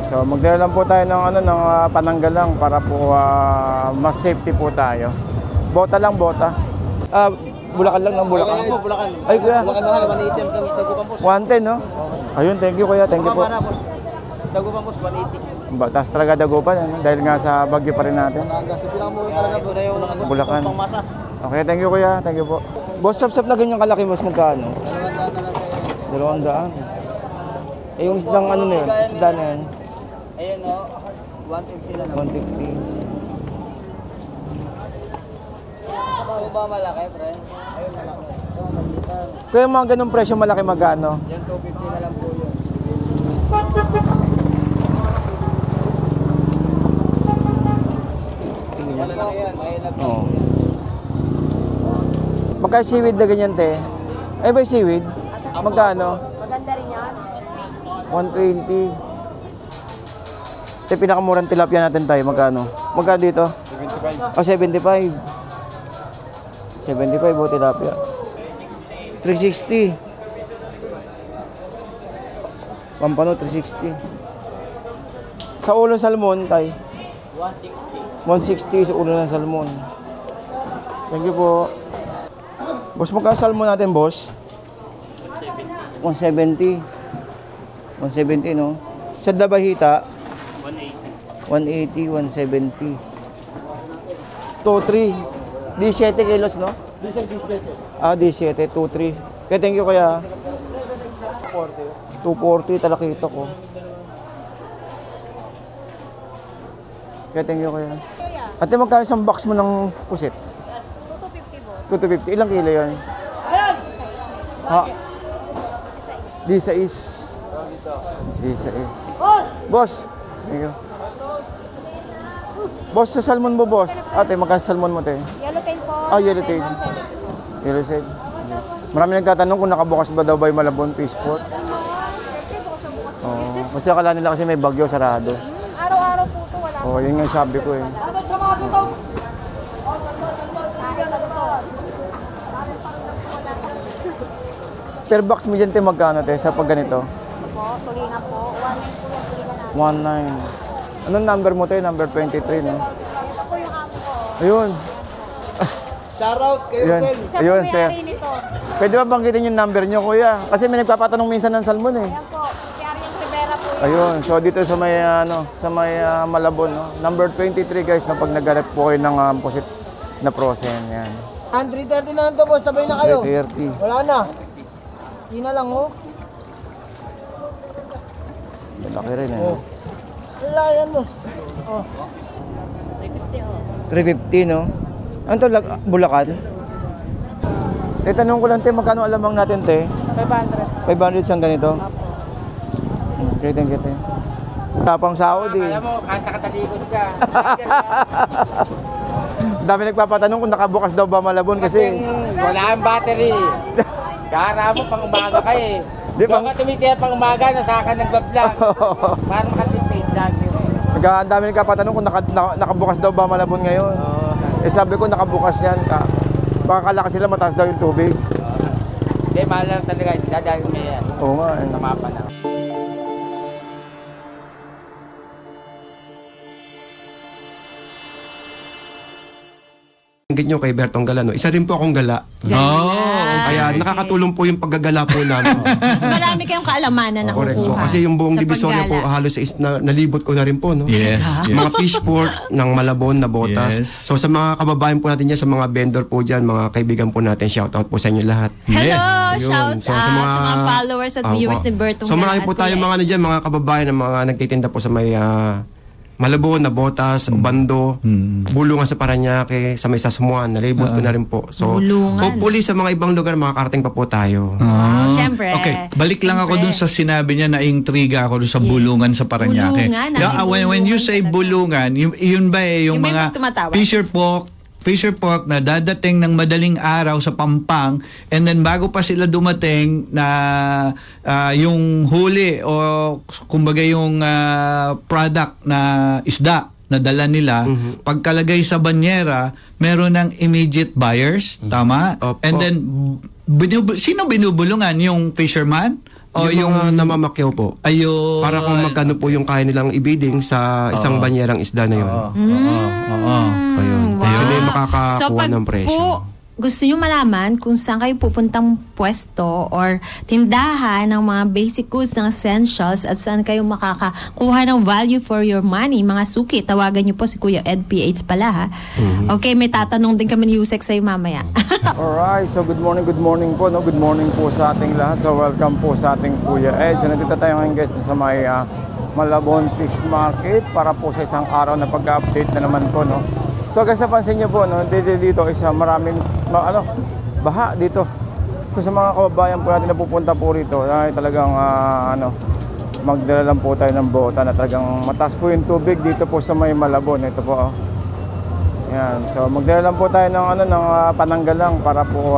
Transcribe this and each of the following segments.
So magdala lang po tayo ng pananggal lang para po mas safety po tayo. Bota lang, bota. Bulacan lang ng Bulacan. Bulacan. Ay, kuya. Bulacan lang, 180 ang Dagupan boss. 110, no? Ayun, thank you kuya, thank you po. Dagupan boss, 180. Taas talaga Dagupan, dahil nga sa bagyo pa rin natin. Kasi pinakamura talaga po na yung Bulacan. pangmasa. Okay, thank you kuya, thank you po. Boss, sap-sap na ganyan kalaki, mas magkano? 200. Yung isdang na yun, isda na yun. Ayun o, 150 na lang. 150. Sa mga ba malaki, pre? Ayun, malaki. So, magitan. Kaya mga ganung presyo malaki magkano? Yan, 250 na lang po yun. Yan po, mahilap po. Oo. Magkano seaweed na ganyan, te? Ay, ba yung seaweed? Magkano? Maganda rin yan. 120. Ito yung pinakamurang tilapia natin tayo. Magkano? Magkano dito? 75. Oh, 75. 75 o tilapia. 360. Pampano, 360. Sa ulo ng salmon, tay? 160 sa ulo ng salmon. Thank you po. Boss, magkano salmon natin, boss? 170. 170, no? Sa Dabahita? 180. 170. 2-3. 17 kilos, no? 17. Ah, 17. 2-3. Kaya thank you, kuya. 240 talakita ko. Kaya thank you, kuya. Ate, magkano isang box mo ng pusit? 250 boss. 250. Ilang kilo yun? Ha? Di sa is. Boss! Boss! Thank you. Boss, sa salmon mo, boss. Ate, magkano salmon mo, te? Yellowtail po. Ah, yellowtail. 170. Yellow said. Marami nagtatanong kung nakabukas ba daw ba yung Malabon Fish Port. Oo. Kasi akala nila kasi may bagyo, sarado. Araw-araw po ito, wala. Oo, yun nga yung sabi ko eh. Agad sa mga gutom! Per box mo dyan, te, magkano, te, sa pag ganito? Po, tulinga po. 19 po yung tulinga namin. 19. Anong number mo, te? Number 23, no? Ito po yung amo ko. Ayun. Shoutout kayo, Ayun. Sen. Isa Ayun, po sir. may-ari nito. Pwede ba banggitin yung number nyo, kuya? Kasi may nagpapatanong minsan ng salmon, eh. Ayan po, si Ariel Rivera po yun. Ayun. So, dito sa may, Malabon, no? Number 23, guys, na pag naghanap po kayo ng pusit na prosen, yan. 130 na lang to, boss. Sabay na kayo. 330. Wala na. Hindi na lang, oh. Malaki rin, eh. Oh. Wala yan, boss. Oh. 350, no? Ano to, Bulacan? Te, tanong ko lang, te, magkano alamang natin, te? 500. 500 siyang ganito? Okay, thank you, te. Tapang sahod, eh. Alam mo, kanta-katalikod ka. Dami nagpapatanong kung nakabukas daw ba Malabon kasi... Wala ang battery. Kara mo, pang umaga ka eh. Di, Doon ka tumitira pang umaga, nasa ka nagbablog. Para makatipid lagi. Ang dami nagpapatanong kung nakabukas daw ba Malabon ngayon. Eh sabi ko nakabukas yan. Baka kalakas sila, mataas daw yung tubig. Hindi, mahal lang talaga. Dadaan mo yan. Oo nga, eh. Tamapa na. Nyo kay Bertong Gala, no? Isa rin po akong gala. Kaya nakakatulong po yung paggagala po namin. Mas marami kayong kaalamanan na Correct. So, kukuha. kasi yung buong sa Divisoria po paggala. halos is nalibot ko na rin po, no? Yes. Mga fish port ng Malabon na botas. Yes. So sa mga kababayan po natin dyan, sa mga vendor po dyan, mga kaibigan po natin, shoutout po sa inyo lahat. Hello! Yun. Shout So, out sa mga followers at Opo. viewers ni Bertong So marami Gala po at tayo Kuya mga ano dyan, mga kababayan na mga nagtitinda po sa may Malabon na botas, Bando, Bulungan sa Paranaque, sa may Sasmuan, nalibot ko na rin po. So Bulungan. hopefully sa mga ibang lugar makakarating pa po tayo. Siyempre. Okay, balik lang ako Siyempre. dun sa sinabi niya na intriga ako dun sa bulungan sa Paranaque. Bulungan, When you say bulungan bulungan, yun ba eh, yung Yung may mga tumatawag? fisher pork na dadating ng madaling araw sa Pampang, and then bago pa sila dumating na yung huli o kumbaga yung product na isda na dala nila, pagkalagay sa banyera, meron ng immediate buyers, tama? Opo. And then sino binubulungan? Yung fisherman? O yung mga namamakyaw po. Ayun. Para kung magkano po yung kaya nilang ibiding sa isang banyerang isda na yun. Oo. Ayun. Sila yung makakakuha ng presyo. Gusto nyo malaman kung saan kayo pupuntang pwesto or tindahan ng mga basic goods ng essentials at saan kayo makakakuha ng value for your money, mga suki, tawagan nyo po si Kuya Ed PH pala ha. Okay, may tatanong din kami ni Yusek sa'yo mamaya. Alright, so good morning po, no? Good morning po sa ating lahat. So welcome po sa ating Kuya Ed. So nandito tayo ngayon guys sa may Malabon Fish Market para po sa isang araw na pag-update na naman po, no? So guys, napansin nyo po, no? Dito isa maraming baha dito. Kung sa mga kababayan po natin na pupunta po rito, ay talagang magdala lang po tayo ng bota na talagang mataas po yung tubig dito po sa may Malabon. Ito po, Yan. So magdala lang po tayo ng ng pananggal lang para po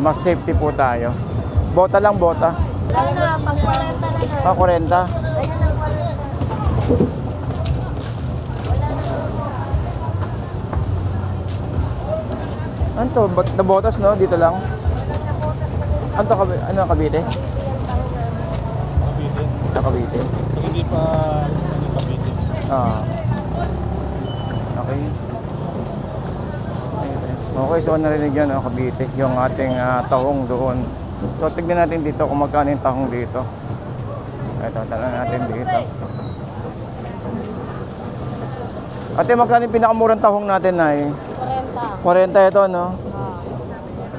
mas safety po tayo. Bota lang, bota. Lalo na, pag 40 na 40. Ayun ang 40. Ano to? Nabotas, no? Dito lang. Ano to? Cavite? Cavite. Hindi pa Cavite. Okay. Okay, so narinig yan, Cavite, yung ating tahong doon. So tignan natin dito kung magkano yung tahong dito. Ito, tanong natin dito. Ate, magkano yung pinakamurang tahong natin na 40 ito, no?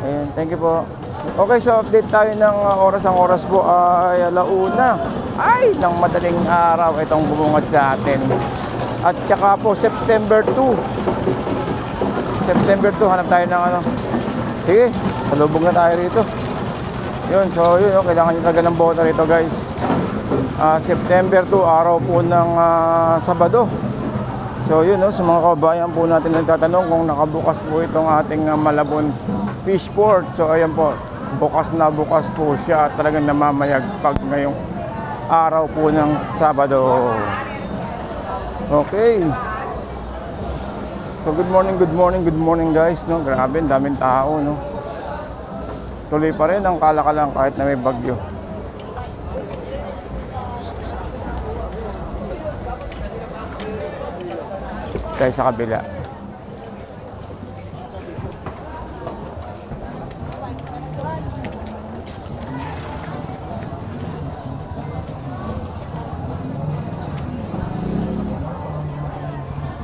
Ayan, thank you po. Okay, so update tayo ng oras. Ang oras po ay 1:00. Ay, ng madaling araw itong bumungad sa atin. At saka po, September 2. September 2, hanap tayo ng Sige, salubog na tayo rito. Yun, so yun, kailangan nyo talaga ng bota rito, guys. September 2, araw po ng Sabado. So yun, sa mga kabayan po natin nagtatanong kung nakabukas po itong ating Malabon Fish Port. So ayan po, bukas na bukas po siya at talagang namamayagpag ngayong araw po ng Sabado. Okay. So good morning guys, no? Grabe, daming tao, no? Tuloy pa rin ang kalakalan kahit na may bagyo. Tayo sa kabila.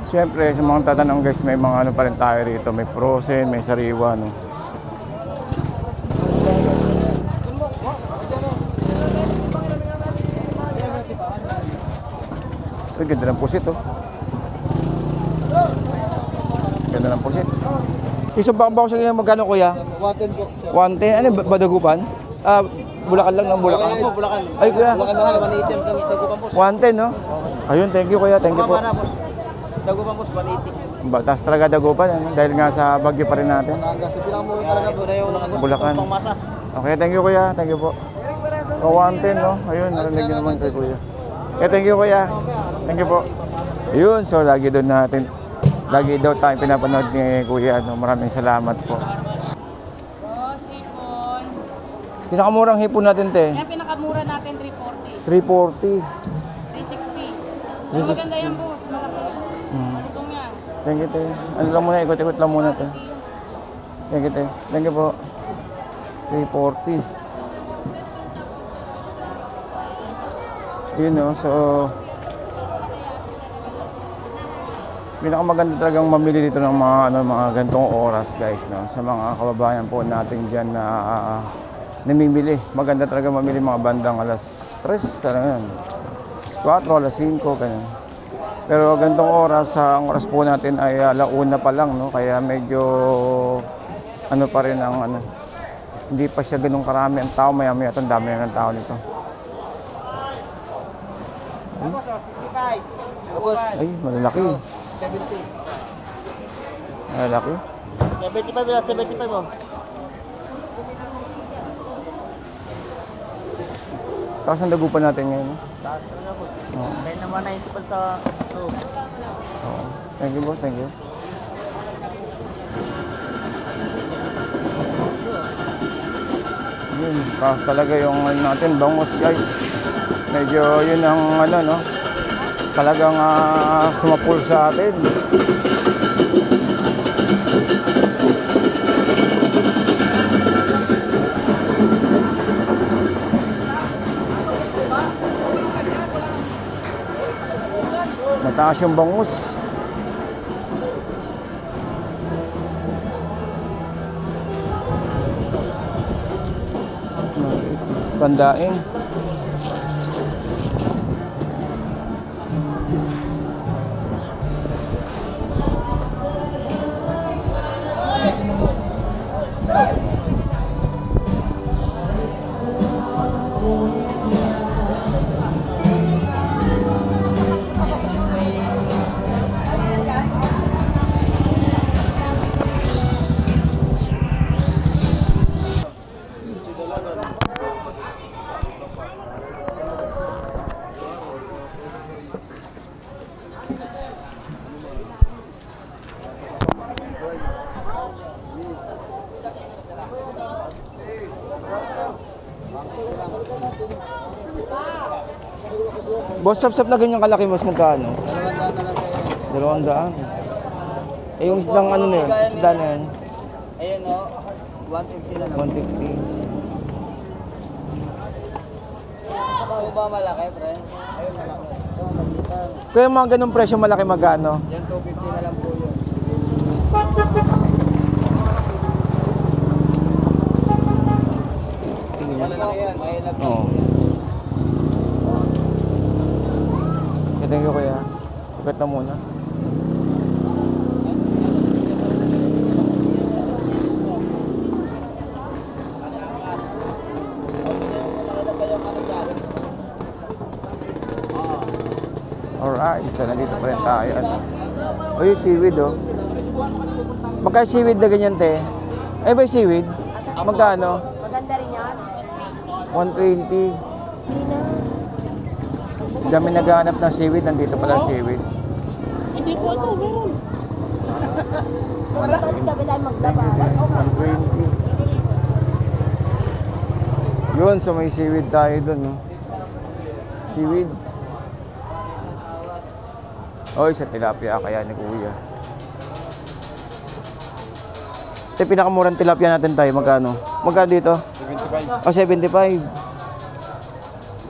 Siyempre, sa mga tatanong guys, may mga pa rin tayo rito. May frozen, may sariwa, no? Uy, ganda ng pusit, Ganda ng pusit. Isang bang sa ganyan, magkano kuya? 110 po. 110, ano, Badagupan? Bulacan lang ng Bulacan. Ay, Bulacan. Ay, kuya. Bulacan lang, 180 kami Dagupan po. 110, no? Ayun, thank you kuya, thank you po. Dagupan po, 180. Taas talaga Dagupan, dahil nga sa bagyo pa rin natin. Kasi pinakamura talaga po na yung Bulacan. pangmasa. Okay, thank you kuya, thank you po. So, 110, no? Ayun, narinig nyo naman kay kuya. Okay, thank you kuya. Thank you po. Ayun, so lagi daw tayong pinapanood ni kuya, no? Maraming salamat po. Hipon. Pinakamurang hipon natin, te. Yan, pinakamura natin, 340. 340. 360. Pero maganda yan, boss. Malaki yan. Malutong yan. Thank you, te. Ano lang muna, ikot-ikot lang muna, te. Thank you, te. Thank you po. 340. Yun, no? So, pinakamaganda talagang mamili dito ng mga gantong oras, guys, no? Sa mga kababayan po natin dyan na namimili. Maganda talaga mamili mga bandang alas 3, alas 4, alas 5, ganyan. Pero gantong oras, ang oras po natin ay 1:00 pa lang, no? Kaya medyo pa rin ang hindi pa siya ganun karami ang tao. Maya-maya itong dami na ng tao nito. Ay, malalaki. 70. Malalaki. 75 na, 75 mo. Tapos ang dagupan natin ngayon. Taas na po. Kaya naman 90 pa sa loob. Oo. Thank you, boss. Thank you. Yun, taas talaga yung ano natin, bangus guys. Medyo yun ang ano, no? Talagang sumapul sa atin. Mataas yung bangus. Tandain. Boss, sap-sap na ganyan kalaki, mas magkano? 200. Eh, yung isdang ano na yun, isda na yan, Ayun o, 150 na lang. 150. Sa babo ba malaki, pre? Ayun, malaki. So, magitan. Kaya mga ganong presyo malaki magkano? Yan, 250 na lang po yun. Yan lang yan. May ilag Oo. Thank you kuya. Ikat na muna. Alright, so nandito pa rin tayo. Ano? O yung seaweed oh. Magkano seaweed na ganyan te? Ay ba yung seaweed? Magkano? Maganda rin yan. 120. Dami naghahanap ng seaweed, nandito pala seaweed. Hindi po ito, meron. Tapos gabi tayo maglaba. 120. Yun, so may seaweed tayo dun, no? Seaweed. Oy, sa tilapia kaya ni kuya. Ito yung pinakamurang tilapia natin tayo, magkano? Magkano dito? 75. Oh, 75.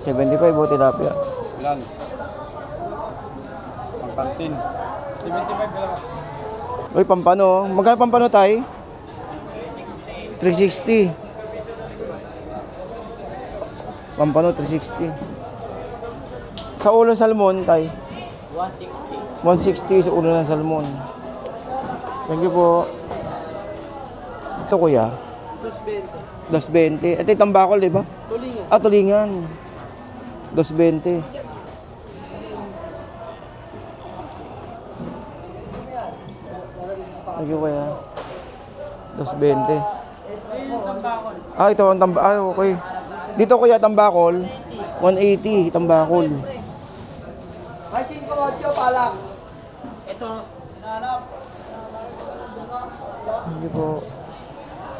75 o tilapia. Ilan? Pampantin. 75 ka lang. Uy, pampano. Magkano pampano tayo? 360. Pampano, 360. Sa ulo salmon, tayo? 160 sa ulo ng salmon. Thank you po. Ito kuya? 220. Ito yung tambakol, di ba? Tulingan. Ah, tulingan. 220. Thank you kuya. 220. Ah, ito ang tambakol. Ah, okay. Dito kuya, tambakol. 180, tambakol. May 5-8 palak. Ito. Hinahanap. Hindi po.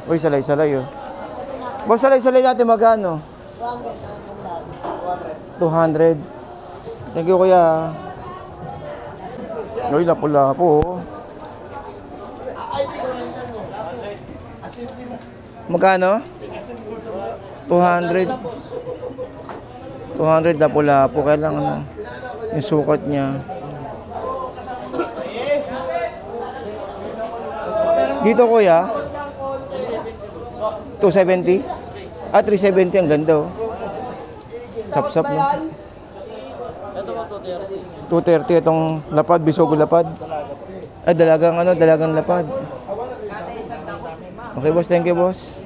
Uy, salay-salay oh. Boss, salay-salay natin magkano? 200. Thank you kuya. Uy, lapo-lapo oh. Magkano? 200. 200 lapo-lapo. Kailangan ano, yung sukat niya. Dito kuya? 270? Ah, 370. Ang ganda oh. Sap-sap no? 230 itong lapad, bisogo lapad. Ay, dalagang ano, dalagang lapad. Okay boss, thank you boss.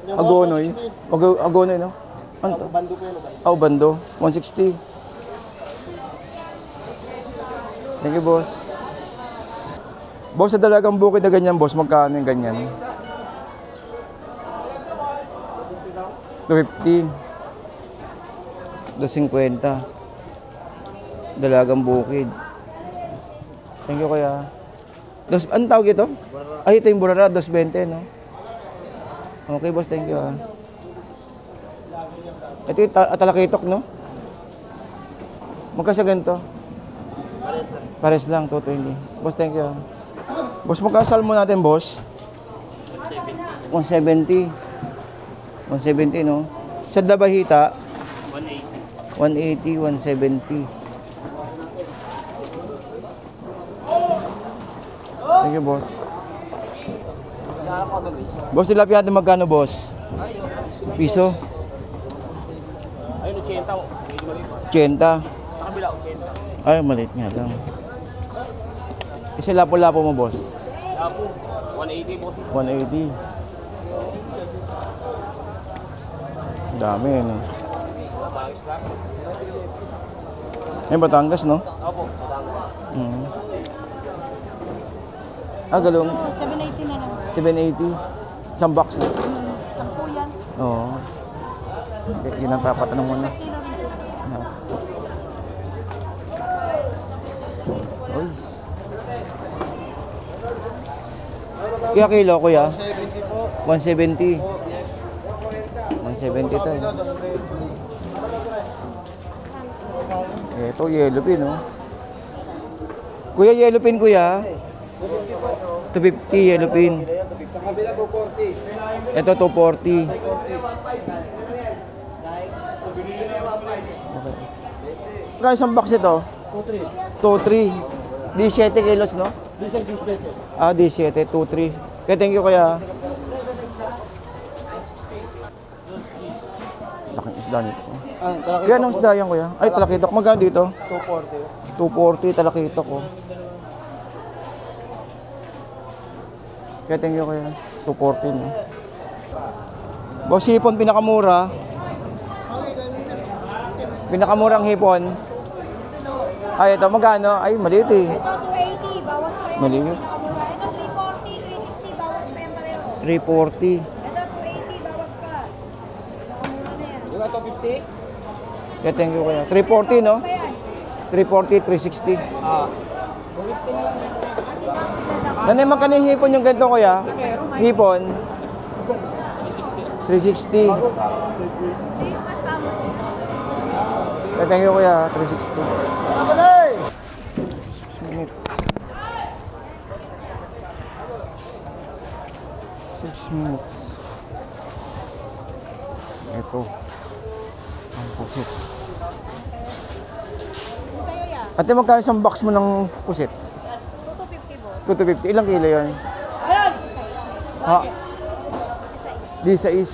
Agonoy. Agonoy no? Ano to? Bando po yun. Oh, bando. 160. Thank you boss. Boss, sa dalagang bukid na ganyan boss, magkano yung ganyan? 250. 250. Dalagang bukid. Thank you kuya. Anong tawag ito? Ay, ito yung burara, 220, no? Okay, boss, thank you, Ito yung talakitok, no? Magkasa ganito? Pares lang, 220. Boss, thank you, Boss, magkasal mo natin, boss? 170. 170, no? Sa Dabahita? 180. 170. Thank you, boss. Boss, tilapia natin magkano, boss? Piso? Ayun, 80. 80. Sa kabila, 80. Ay, maliit nga lang. Kasi lapo-lapo mo, boss? Lapo, 180 boss. 180. Dami, no? Bagus lang. May Batangas, no? Opo, Batangas. Galong. 780 na lang. 780. Isang box, no? Tampo yan. Oo. Yun ang papatanong mo na. Kilo rin siya. Uy. Kaya kilo, kuya? 170 po. 170. 170 tayo. Ito, yellow pin, no? Kuya, yellow pin, kuya. 250 yellow pin. Sa kabila 240. Ito, 240. Kaya isang box ito? 2-3. 17 kilos, no? Diesel 17. 17, 2-3. Kaya thank you, kuya. Laking isda nito. Kaya anong isda yan, kuya? Ay, talakitok. Magkano dito? 240. 240, talakitok, oh. Kaya thank you, kuya. 240, no? Boss, hipon, pinakamura. Pinakamurang hipon. Ay, ito, magkano? Ay, maliit, eh. Ito 280, bawas pa yung Maliit. pinakamura. Ito 340, 360, bawas pa yung pareho. 340. Ito 280, bawas pa. Pinakamura na yan. Yung ito 50? Kaya thank you, kuya. 340, no? Pa yan. 340, 360. Nanay, magkano yung hipon yung ganito, kuya? Hipon? 360. Ito yung kasama. Kaya thank you, kuya. 360. 6 minutes. 6 minutes. Ito. Ang pusit. Sa'yo yan. Ate, magkano isang box mo ng pusit? 250 boss. 250. Ilang kilo yun? Ha? Di sa is.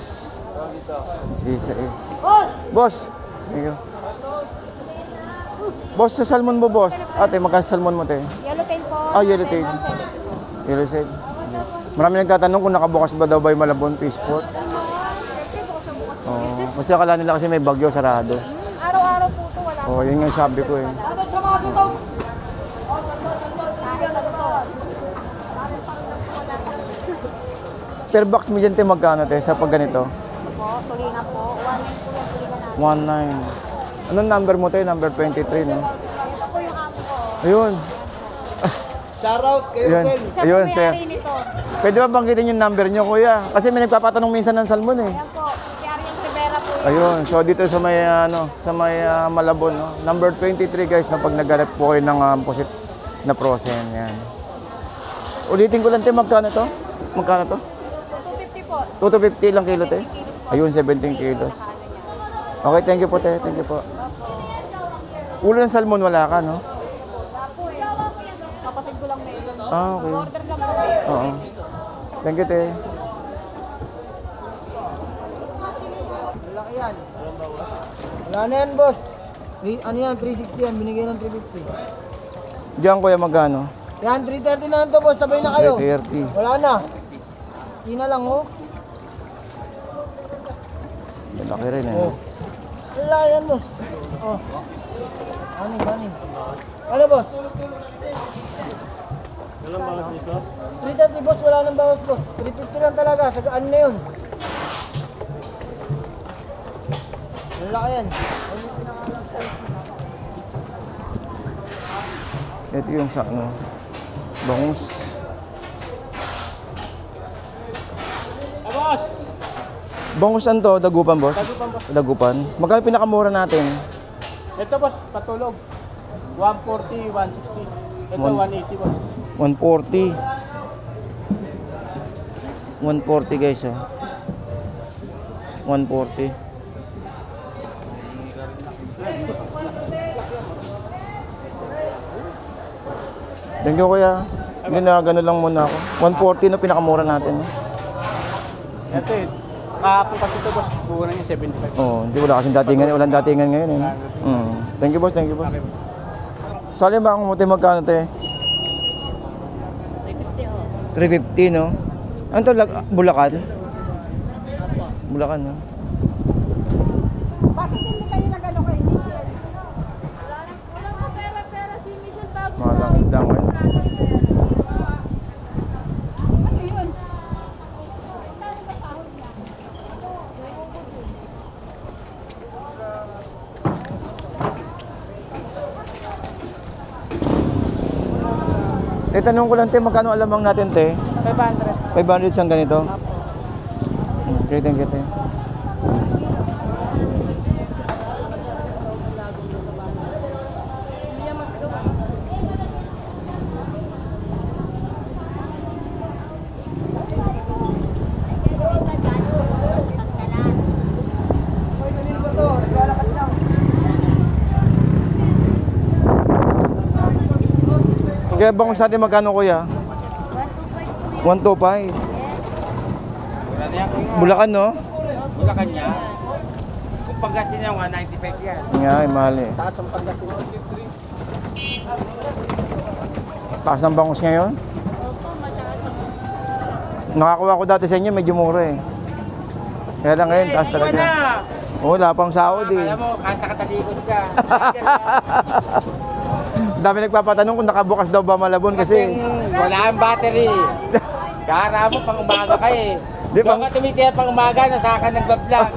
Boss! Boss! Thank you. Boss, sa salmon mo, boss. Ate, magkano salmon mo, te? Yellowtail po. Yellowtail. 170. Yellow said. Marami nagtatanong kung nakabukas ba daw ba yung Malabon Fish Port. Oo. Kasi akala nila kasi may bagyo, sarado. Araw-araw po ito, wala. Oo, yun nga yung sabi ko eh. Agad sa mga gutom. Per box mo dyan, te, magkano, te, sa pag ganito? Po, tulinga po. 19 po yung tulinga natin. 19. Anong number mo, te? Number 23, no? Ito po yung amo ko. Ayun. Shoutout kayo, Ayun. Sen. Isa Ayun, po sir. may-ari nito. Pwede ba banggitin yung number nyo, kuya? Kasi may nagpapatanong minsan ng salmon eh. Ayan po, si Ariel Rivera po yun. Ayun, so dito sa may Malabon, no? Number 23 guys, na pag nag-arep po kayo ng pusit na prosen, yan. Ulitin ko lang, te, magkano to? Magkano to? 250 po. 250 lang kilo, te? Ayun, 17 kilos. Okay, thank you po, te. Thank you po. Ulo ng salmon, wala ka, no? Kapatid ko lang na yun. Okay. Order lang po kayo. Oo. Thank you, te. Malaki yan. Wala na yan, boss. Ano yan, 360 yan. Binigay ng 350. Diyan, kuya, magkano? Yan, 330 na lang to, boss. Sabay na kayo. 330. Wala na. Hindi na lang, oh. Malaki rin, eh. Oh. Wala yan, boss. Oh. Ganing. Ano, boss? 330, boss. Wala nang bawas, boss. 350 lang talaga. Sagaan na yun. Wala yan. Ito yung sa ano, bangus. Bangusan to, dagupan, boss? Dagupan, boss. Dagupan. Magkano pinakamura natin? Ito, boss, patulog. 140, 160. Ito, One- 180, boss. 140. 140 guys, oh. 140. Thank you, kuya. Hindi na, gano'n lang muna ako. 140 na pinakamura natin. Ito eh. Kahapon kasi ito, boss. Buwan niya 75. Oh, hindi wala kasing datingan, walang datingan ngayon eh. Thank you, boss, thank you, boss. Sali ba ang muti magkano, te? 350 ho. 350, no? Ano to, Bulacan? Bulacan, no? Bakit hindi kayo nag-ano kay Michelle? Wala po pera-pera si Michelle bago. Mahal ang isda ngayon. Ano yun? Tanong ko lang, te, magkano alamang natin, te? 500. 500 siyang ganito? Okay, thank you, te. Kaya bangus natin magkano, kuya? 125. Bulacan, no? Bulacan niya. Kung paggasin niya, 195 yan. Nga, ay mahal eh. Taas ang pagdating. Taas ng bangus ngayon? Nakakuha ko dati sa inyo, medyo mura eh. Kaya lang ngayon, taas talaga. Oo, wala pang sahod eh. Alam mo, kanta-katalikod ka. Dami nagpapatanong kung nakabukas daw ba Malabon kasi Wala ang battery. Kara mo, pang umaga ka eh. Di, Doon ka tumitira pang umaga, nasa ka nagbablog.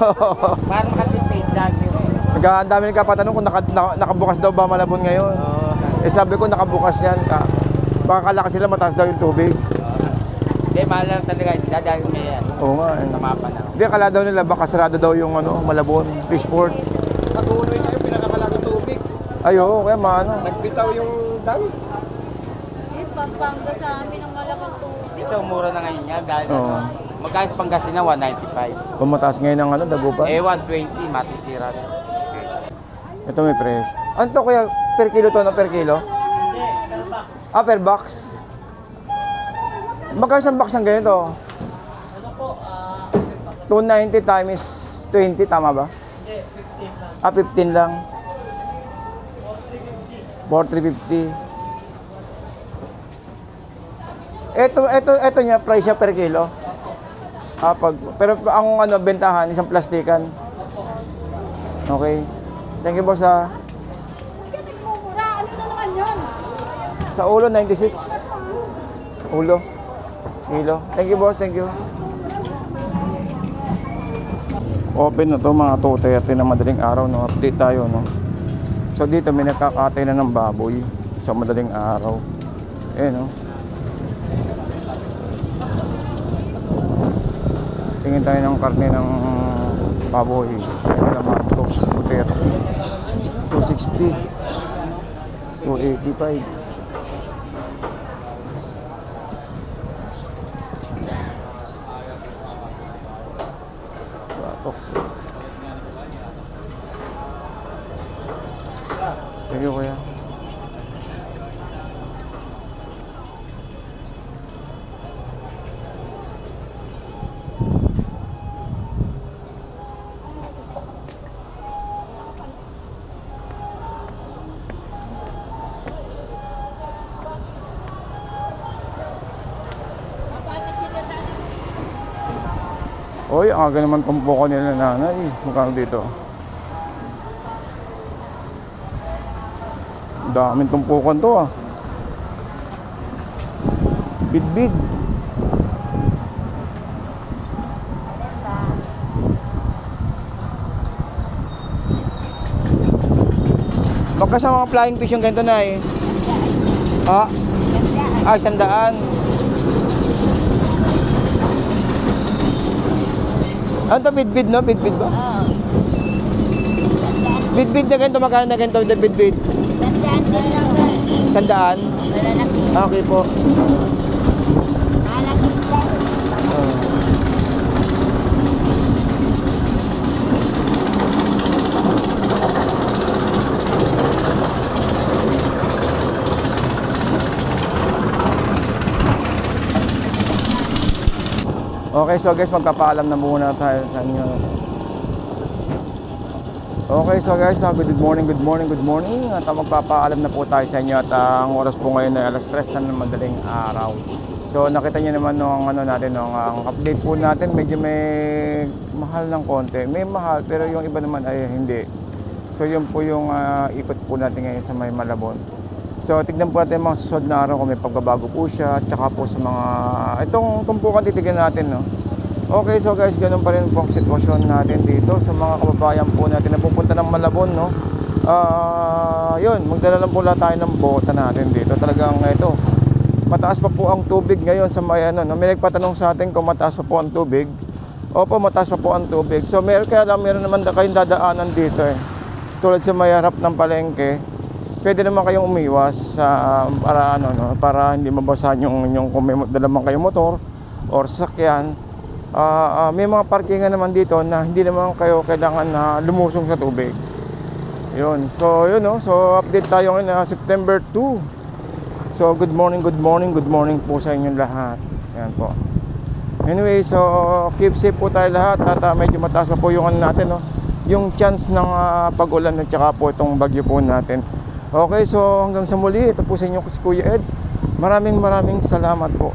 Para makatipid lagi. ang dami nagpapatanong kung nakabukas daw ba Malabon ngayon. Eh sabi ko nakabukas yan. Baka kalakas sila mataas daw yung tubig. Hindi, mahal lang talaga. Dadalhin mo yan. Oo nga eh. Tamapa na. Hindi, akala daw nila baka sarado daw yung Malabon, Fishport. Patuloy kayo, pinakakalagang tubig. Ayo, kaya maano. Nagbitaw yung dam. Pampanga sa amin ang malaking tubig. Ito, mura na ngayon yan. Dahil Oo. magkano panggasin na 195. Kung mataas ngayon ang dagupan. Eh, 120, matitira. Ito may price. Ano to kuya? Per kilo to na per kilo? Ah, per box. Magkano isang box ng ganito? 290 times 20, tama ba? Ah, 15 lang. 4,350. Ito niya, price niya per kilo. Ah, pero ang bentahan, isang plastikan. Okay. Thank you, boss, ha. Bakit mumura? Ano na naman yun? Sa ulo, 96. Ulo. Kilo. Thank you, boss. Thank you. Open na to mga tote at na madaling araw, no? Update tayo, no? So dito may nakakatay na ng baboy sa madaling araw. Eh, no? Tingin tayo ng karne ng baboy. Ito naman to. 260. 285. Batok. Thank you, kuya. Oy, ang aga naman tumpukan nila nanay. Magkano dito? Daming tumpukan to ah. Bid-bid. Baka sa mga flying fish yung ganito na eh. Ah, 100. Ano to, bidbid, no? Bidbid ba? Oo. Bidbid na ganito, magkano na ganito, bidbid? Tandaan din lang ba? 100? Malalaki. Okay po. Malaki lang. Okay, so guys, magpapaalam na muna tayo sa inyo. Okay, so guys, good morning. At magpapaalam na po tayo sa inyo at ang oras po ngayon ay alas 3 na ng madaling araw. So nakita niyo naman nung ang update po natin, medyo may mahal ng konti. May mahal pero yung iba naman ay hindi. So yun po yung ikot po natin ngayon sa may Malabon. So tignan po natin mga susunod na araw kung may pagbabago po siya, tsaka po sa mga itong tumpukan titignan natin, no. Okay, so guys, ganun pa rin po ang sitwasyon natin dito sa mga kababayan po natin na pupunta ng Malabon, no. Yun, magdala lang po lang tayo ng bota natin dito. Talagang ito, mataas pa po ang tubig ngayon sa may no. May nagpatanong sa atin kung mataas pa po ang tubig. Opo, mataas pa po ang tubig. So meron naman kayong dadaanan dito eh. Tulad sa may harap ng palengke. Pwede naman kayong umiwas para para hindi mabasahan yung kung may dala man kayong motor or sasakyan. May mga parkingan naman dito na hindi naman kayo kailangan na lumusong sa tubig. Yun. So yun, no. So update tayo ngayon September 2. So good morning po sa inyong lahat. Yan po. Anyway, so keep safe po tayo lahat at medyo mataas pa po yung natin, no. Yung chance ng pag-ulan at saka po itong bagyo po natin. Okay, so hanggang sa muli, ito po sa inyo si Kuya Ed. Maraming salamat po.